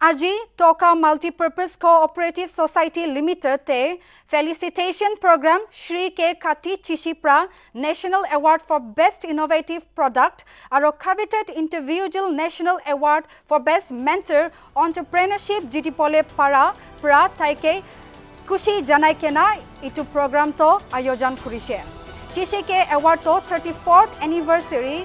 আজি Toka Multipurpose Cooperative Society Limited te felicitation program Shri K. Kati Chishipra National Award for Best Innovative Product aro coveted individual National Award for Best Mentor Entrepreneurship Jitipole Para pra taike kushi janai kena itu program to ayojan kurise. Chishi ke award to 34th anniversary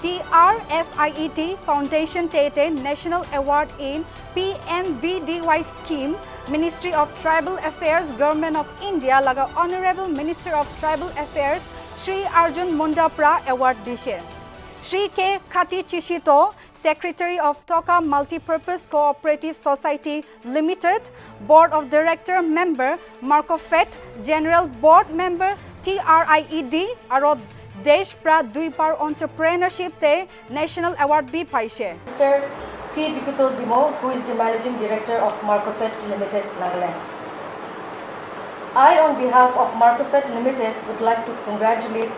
TRFIET Foundation Tete National Award in PMVDY scheme Ministry of Tribal Affairs Government of India laga Honorable Minister of Tribal Affairs Shri Arjun Munda pra award dishe. Shri K. Kati Chishito, Secretary of Toka Multipurpose Cooperative Society Limited, Board of Director Member Marcofet, General Board Member TRIED aro Desh pra Duipar Entrepreneurship te National Award bi paise. Mr. T. Bikuto Zimo, who is the Managing Director of Marcofet Limited, Nagaland. I, on behalf of Marcofet Limited, would like to congratulate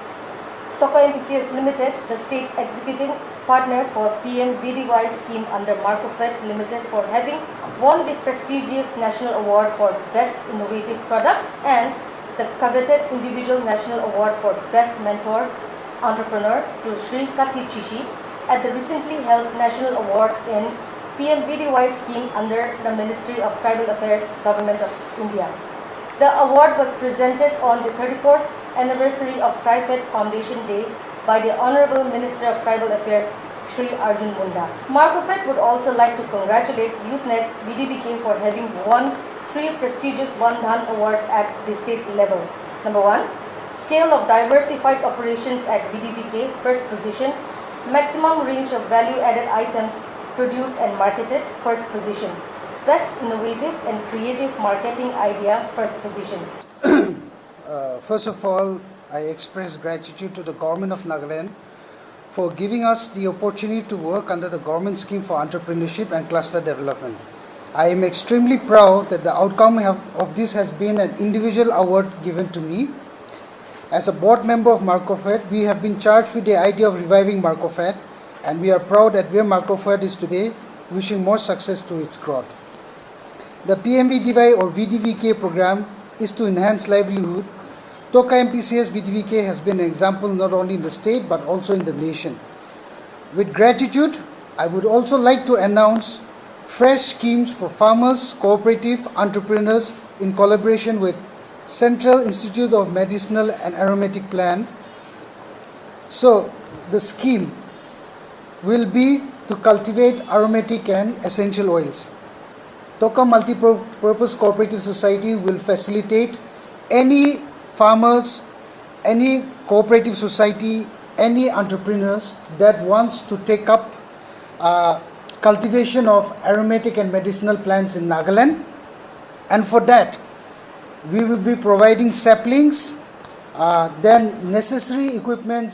Toka MPCS Limited, the state executing partner for PMVDY scheme under Marcofet Limited, for having won the prestigious National Award for Best Innovative Product and the coveted Individual National Award for Best Mentor Entrepreneur to Shri Kati Chishi at the recently held National Award in PMVDY scheme under the Ministry of Tribal Affairs, Government of India. The award was presented on the 34th anniversary of TriFed Foundation Day by the Honorable Minister of Tribal Affairs, Shri Arjun Munda. Marcofet would also like to congratulate YouthNet BDBK for having won 3 prestigious One Dhan awards at the state level. Number 1, Scale of Diversified Operations at BDBK, first position. Maximum range of value-added items produced and marketed, first position. Best Innovative and Creative Marketing Idea, first position. First of all, I express gratitude to the Government of Nagaland for giving us the opportunity to work under the government scheme for entrepreneurship and cluster development. I am extremely proud that the outcome of this has been an individual award given to me. As a board member of Marcofet, we have been charged with the idea of reviving Marcofet, and we are proud at where Marcofet is today, wishing more success to its growth. The PMVDY or VDVK program is to enhance livelihood. Toka MPCS VDVK has been an example not only in the state but also in the nation. With gratitude, I would also like to announce fresh schemes for farmers, cooperative entrepreneurs in collaboration with Central Institute of Medicinal and Aromatic Plant. So the scheme will be to cultivate aromatic and essential oils. Toka Multipurpose Cooperative Society will facilitate any farmers, any cooperative society, any entrepreneurs that wants to take up cultivation of aromatic and medicinal plants in Nagaland, and for that we will be providing saplings, then necessary equipment